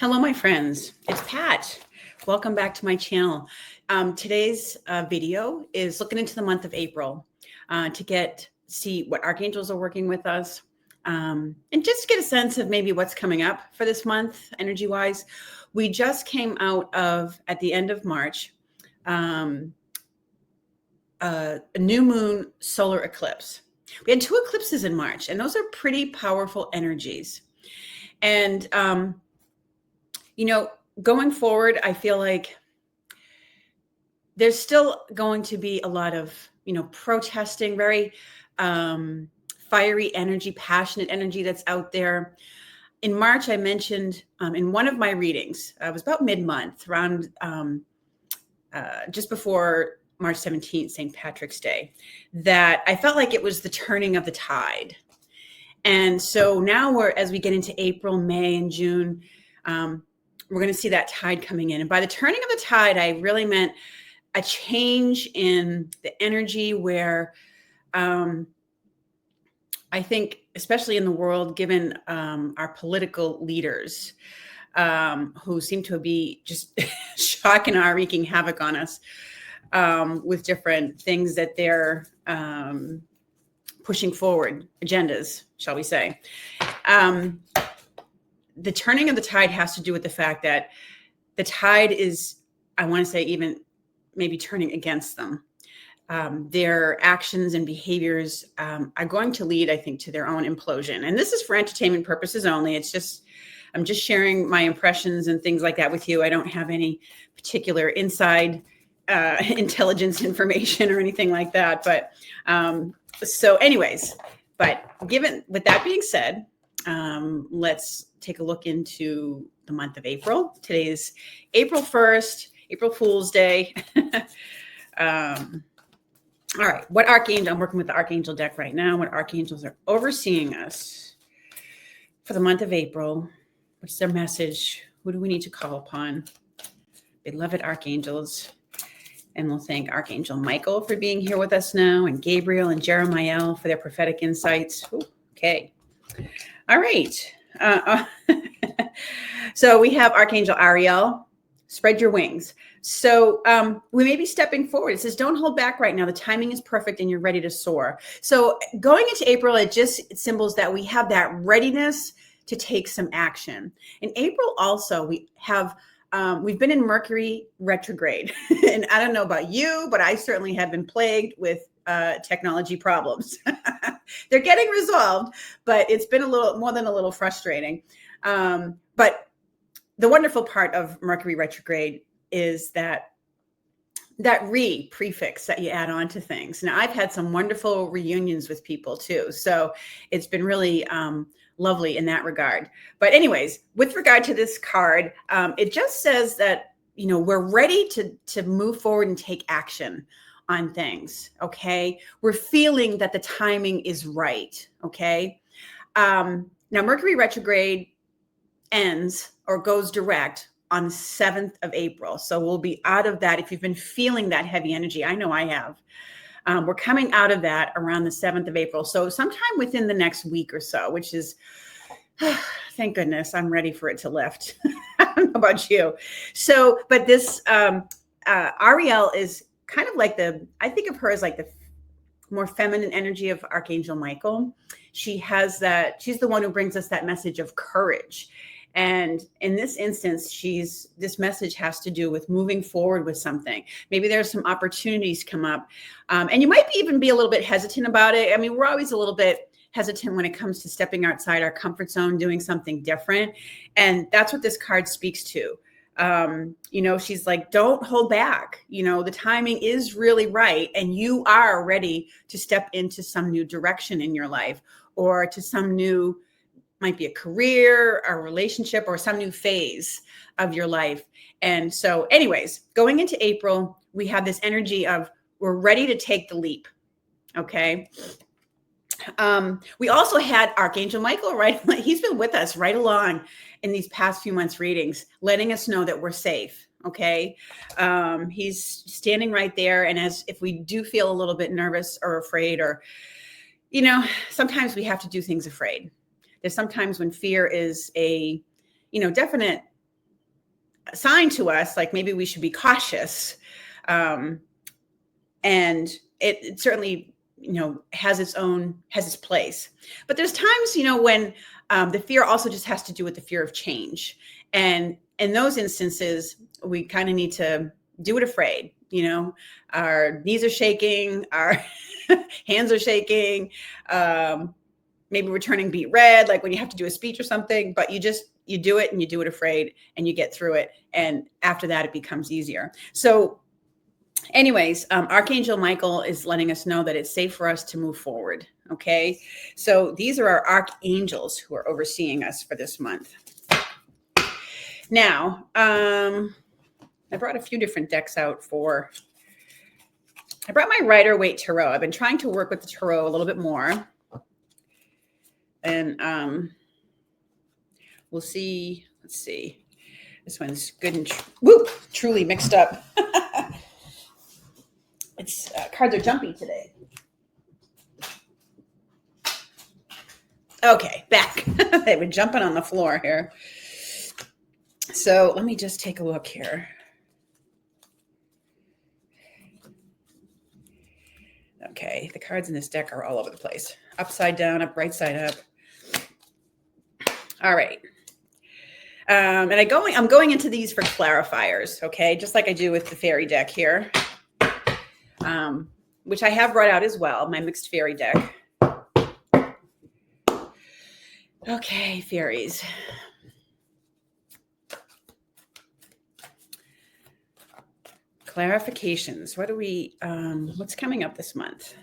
Hello, my friends. It's Pat. Welcome back to my channel. Today's video is looking into the month of April to see what archangels are working with us, and just get a sense of maybe what's coming up for this month energy-wise. We just came out of, at the end of March, a new moon solar eclipse. We had 2 eclipses in March, and those are pretty powerful energies. And going forward, I feel like there's still going to be a lot of, protesting, very fiery energy, passionate energy that's out there. In March, I mentioned in one of my readings, it was about mid-month, around just before March 17th, St. Patrick's Day, that I felt like it was the turning of the tide. And so now as we get into April, May, and June, we're going to see that tide coming in. And by the turning of the tide, I really meant a change in the energy where I think, especially in the world, given our political leaders who seem to be just shocking and wreaking havoc on us with different things that they're pushing forward, agendas, shall we say. The turning of the tide has to do with the fact that the tide is, I want to say, even maybe turning against them. Their actions and behaviors are going to lead, I think, to their own implosion. And this is for entertainment purposes only. I'm just sharing my impressions and things like that with you. I don't have any particular inside intelligence information or anything like that. But so anyways, with that being said, let's take a look into the month of April. Today is April 1st, April Fool's Day. All right, what archangel? I'm working with the archangel deck right now. What archangels are overseeing us for the month of April? What's their message? Who do we need to call upon? Beloved archangels. And we'll thank Archangel Michael for being here with us now, and Gabriel and Jeremiel for their prophetic insights. Ooh, okay. All right. So we have Archangel Ariel, spread your wings. So we may be stepping forward. It says, don't hold back right now. The timing is perfect and you're ready to soar. So going into April, it symbols that we have that readiness to take some action. In April also, we've been in Mercury retrograde. And I don't know about you, but I certainly have been plagued with technology problems. They're getting resolved, but it's been a little more than a little frustrating. But the wonderful part of Mercury retrograde is that prefix that you add on to things. Now, I've had some wonderful reunions with people too. So it's been really lovely in that regard. But anyways, with regard to this card, it just says that, we're ready to move forward and take action on things. Okay. We're feeling that the timing is right. Okay. Now Mercury retrograde ends or goes direct on the 7th of April. So we'll be out of that. If you've been feeling that heavy energy, I know I have. We're coming out of that around the 7th of April. So sometime within the next week or so, which is, thank goodness, I'm ready for it to lift. I don't know about you. So, but this Ariel is kind of like I think of her as like the more feminine energy of Archangel Michael. She's the one who brings us that message of courage. And in this instance, this message has to do with moving forward with something. Maybe there's some opportunities come up. And you might even be a little bit hesitant about it. I mean, we're always a little bit hesitant when it comes to stepping outside our comfort zone, doing something different. And that's what this card speaks to. She's like, don't hold back. The timing is really right. And you are ready to step into some new direction in your life, or to some new, might be a career, a relationship, or some new phase of your life. And so anyways, going into April, we have this energy of we're ready to take the leap. Okay. We also had Archangel Michael, right? He's been with us right along in these past few months readings, letting us know that we're safe. Okay. He's standing right there. And if we do feel a little bit nervous or afraid, or, sometimes we have to do things afraid. There's sometimes when fear is a, definite sign to us, like maybe we should be cautious. And it certainly, has its place. But there's times, when the fear also just has to do with the fear of change. And in those instances, we kind of need to do it afraid. Our knees are shaking, our hands are shaking. Maybe we're turning beet red, like when you have to do a speech or something, but you do it, and you do it afraid, and you get through it. And after that, it becomes easier. So anyways, Archangel Michael is letting us know that it's safe for us to move forward. Okay. So these are our archangels who are overseeing us for this month. Now, I brought a few different decks out I brought my Rider-Waite Tarot. I've been trying to work with the Tarot a little bit more. And we'll see. Let's see. This one's good and truly mixed up. It's cards are jumpy today. Okay, back. They've been jumping on the floor here. So let me just take a look here. Okay, the cards in this deck are all over the place. Upside down, up, right side up. All right. And I'm going into these for clarifiers, okay? Just like I do with the fairy deck here, which I have brought out as well, my mixed fairy deck. Okay, fairies. Clarifications. What's coming up this month?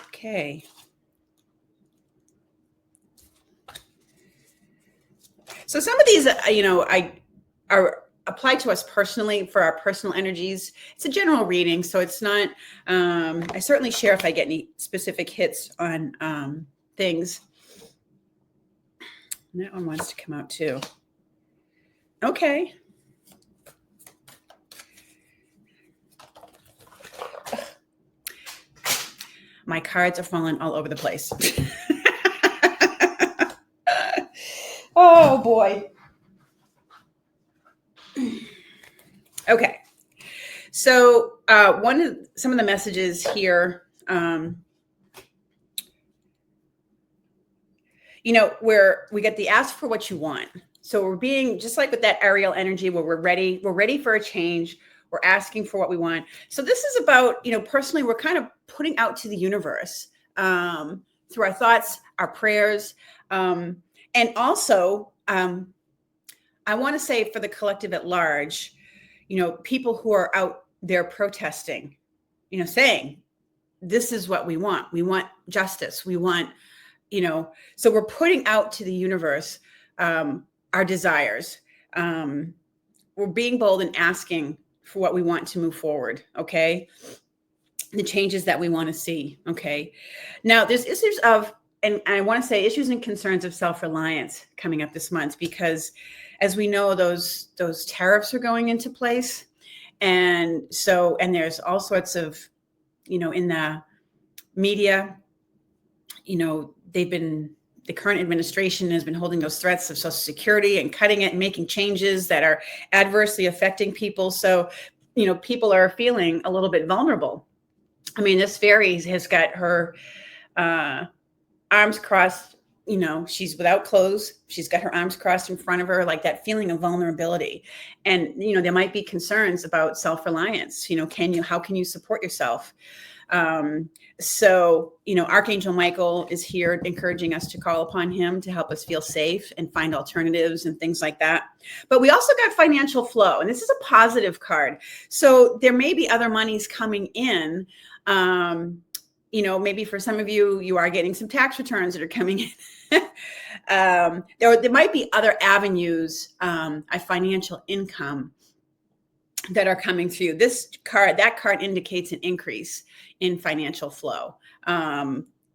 Okay. So some of these, are applied to us personally for our personal energies. It's a general reading, so it's not, I certainly share if I get any specific hits on things. And that one wants to come out too. Okay. My cards are falling all over the place. Oh boy. Okay. So some of the messages here, where we get the ask for what you want. So we're being just like with that Ariel energy where we're ready for a change. We're asking for what we want. So this is about, personally, we're kind of putting out to the universe through our thoughts, our prayers. And also, I want to say for the collective at large, people who are out there protesting, saying, this is what we want. We want justice. We want, so we're putting out to the universe our desires. We're being bold and asking for what we want to move forward. Okay. The changes that we want to see. Okay. Now there's issues of, and I want to say issues and concerns of self-reliance coming up this month, because as we know, those tariffs are going into place. And there's all sorts of, in the media, the current administration has been holding those threats of Social Security and cutting it and making changes that are adversely affecting people. So, people are feeling a little bit vulnerable. I mean, this fairy has got her arms crossed, she's without clothes. She's got her arms crossed in front of her, like that feeling of vulnerability. And, there might be concerns about self-reliance. How can you support yourself? So, Archangel Michael is here encouraging us to call upon him to help us feel safe and find alternatives and things like that. But we also got financial flow, and this is a positive card. So there may be other monies coming in. Maybe for some of you, you are getting some tax returns that are coming in. There might be other avenues of financial income that are coming through. That card indicates an increase in financial flow,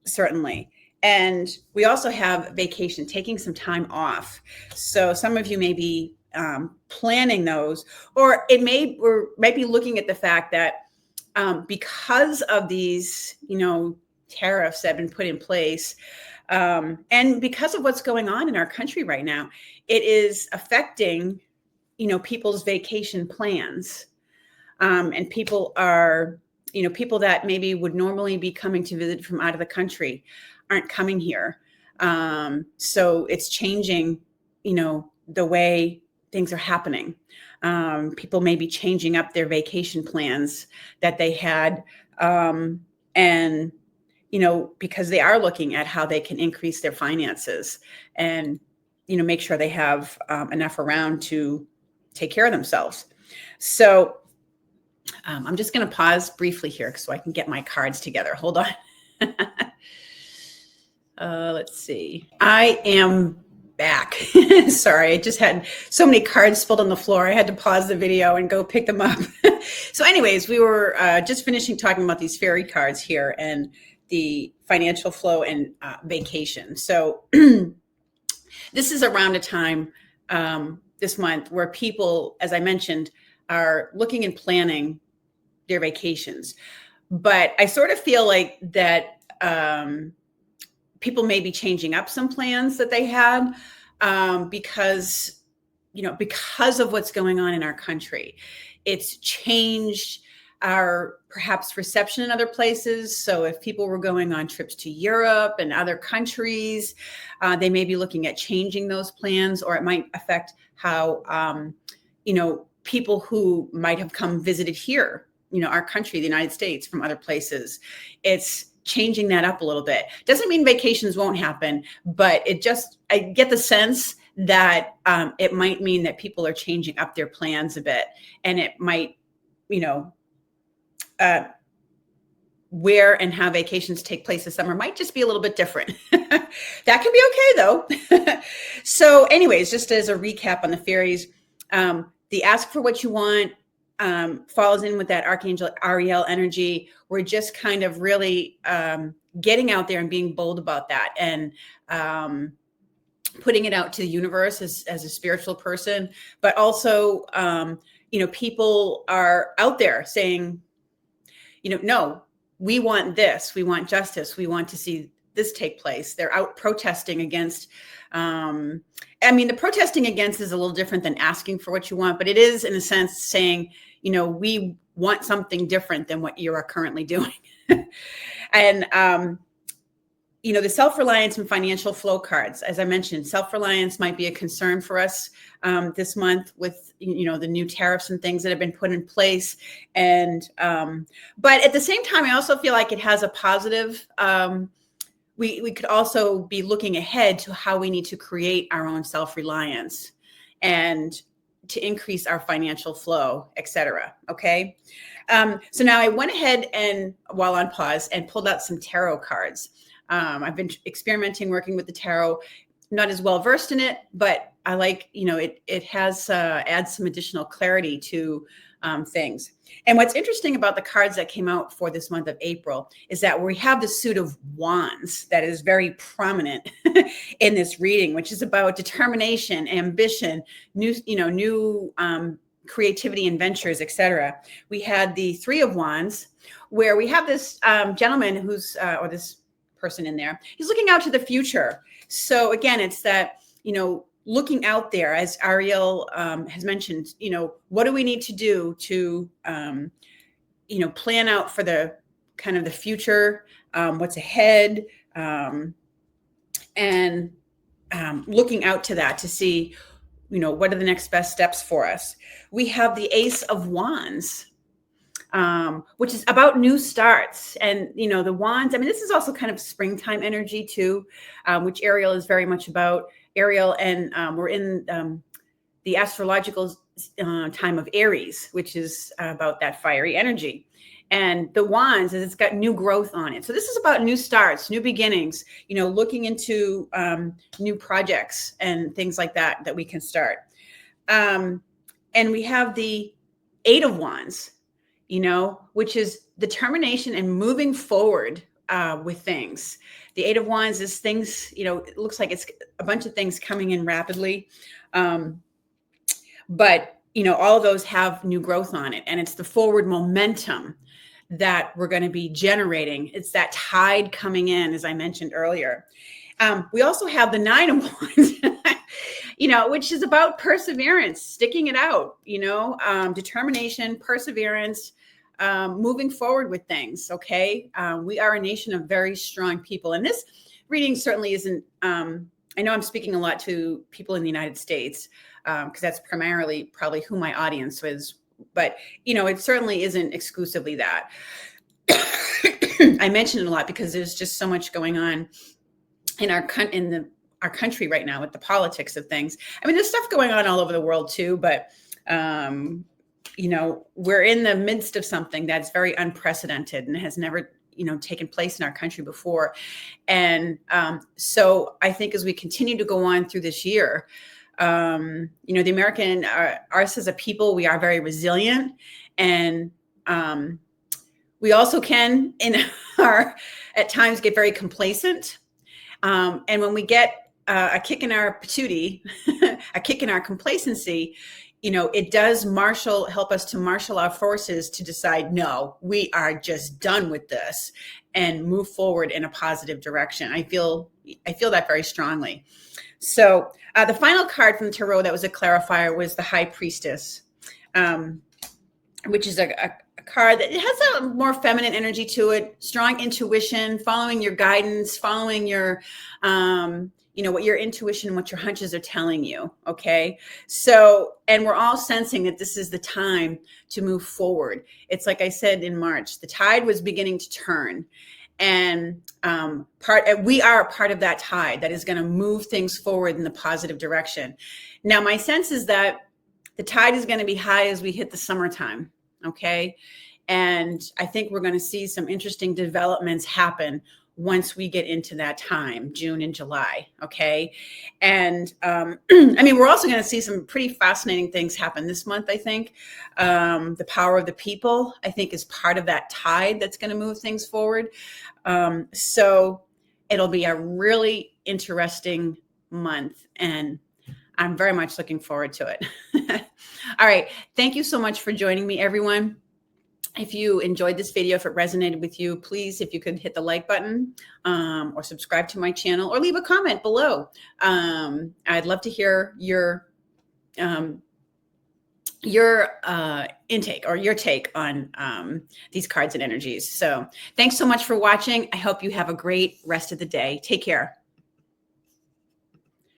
certainly. And we also have vacation, taking some time off. So some of you may be planning those, or we might be looking at the fact that because of these, tariffs that have been put in place, And because of what's going on in our country right now, it is affecting, people's vacation plans. And people are, people that maybe would normally be coming to visit from out of the country aren't coming here. So it's changing, the way things are happening. People may be changing up their vacation plans that they had. And, because they are looking at how they can increase their finances and, make sure they have enough around to take care of themselves. So I'm just going to pause briefly here so I can get my cards together. Hold on. Let's see. I am back. Sorry, I just had so many cards spilled on the floor. I had to pause the video and go pick them up. So anyways, we were just finishing talking about these fairy cards here and the financial flow and vacation. So this is around a time this month where people, as I mentioned, are looking and planning their vacations. But I sort of feel like that people may be changing up some plans that they had because of what's going on in our country. It's changed our perhaps reception in other places. So if people were going on trips to Europe and other countries, they may be looking at changing those plans, or it might affect how, people who might have come visited here, our country, the United States, from other places. It's changing that up a little bit. Doesn't mean vacations won't happen, but I get the sense that it might mean that people are changing up their plans a bit, and it might, where and how vacations take place this summer might just be a little bit different. That can be okay though. So anyways, just as a recap on the fairies, the ask for what you want falls in with that Archangel Ariel energy. We're just kind of really getting out there and being bold about that, and putting it out to the universe as a spiritual person. But also, people are out there saying, no, we want this. We want justice. We want to see this take place. They're out protesting against. The protesting against is a little different than asking for what you want, but it is, in a sense, saying, we want something different than what you are currently doing. And, the self-reliance and financial flow cards, as I mentioned, self-reliance might be a concern for us this month with, the new tariffs and things that have been put in place. And, but at the same time, I also feel like it has a positive, we could also be looking ahead to how we need to create our own self-reliance and to increase our financial flow, et cetera. Okay. So now I went ahead and, while on pause, and pulled out some tarot cards. I've been experimenting working with the tarot, not as well versed in it, but I like, it has adds some additional clarity to things. And what's interesting about the cards that came out for this month of April is that we have the suit of wands that is very prominent in this reading, which is about determination, ambition, new creativity and ventures, etc. We had the three of wands, where we have this gentleman who's, or this person in there, he's looking out to the future. So again, it's that, looking out there, as Ariel has mentioned, what do we need to do to, plan out for the kind of the future, what's ahead, and looking out to that to see, what are the next best steps for us. We have the Ace of Wands, which is about new starts. And, the wands, this is also kind of springtime energy too, which Ariel is very much about. Ariel, and we're in the astrological time of Aries, which is about that fiery energy. And the wands, it's got new growth on it. So this is about new starts, new beginnings, looking into new projects and things like that we can start. And we have the Eight of Wands, which is determination and moving forward with things. The Eight of Wands is things, it looks like it's a bunch of things coming in rapidly. But, all of those have new growth on it. And it's the forward momentum that we're going to be generating. It's that tide coming in, as I mentioned earlier. We also have the 9 of Wands, which is about perseverance, sticking it out, determination, perseverance, moving forward with things. Okay. We are a nation of very strong people. And this reading certainly isn't, I know I'm speaking a lot to people in the United States, because that's primarily probably who my audience is. But, it certainly isn't exclusively that. I mention it a lot because there's just so much going on in our country right now with the politics of things. I mean, there's stuff going on all over the world too, but we're in the midst of something that's very unprecedented and has never taken place in our country before. And so I think as we continue to go on through this year, the American, us as a people, we are very resilient, and we also can at times get very complacent. And when we get a kick in our patootie, a kick in our complacency, it does help us to marshal our forces to decide, no, we are just done with this, and move forward in a positive direction. I feel that very strongly. So the final card from the tarot that was a clarifier was the High Priestess, which is a card that has a more feminine energy to it, strong intuition, following your guidance, following your, what your intuition, what your hunches are telling you. Okay. So, and we're all sensing that this is the time to move forward. It's like I said in March, the tide was beginning to turn, and we are a part of that tide that is going to move things forward in the positive direction. Now, my sense is that the tide is going to be high as we hit the summertime. Okay. And I think we're going to see some interesting developments happen once we get into that time, June and July. Okay. And we're also going to see some pretty fascinating things happen this month. I think the power of the people, I think, is part of that tide that's going to move things forward. So it'll be a really interesting month, and I'm very much looking forward to it. All right. Thank you so much for joining me, everyone. If you enjoyed this video, if it resonated with you, please, if you could hit the like button, or subscribe to my channel, or leave a comment below. I'd love to hear your intake or your take on these cards and energies. So thanks so much for watching. I hope you have a great rest of the day. Take care.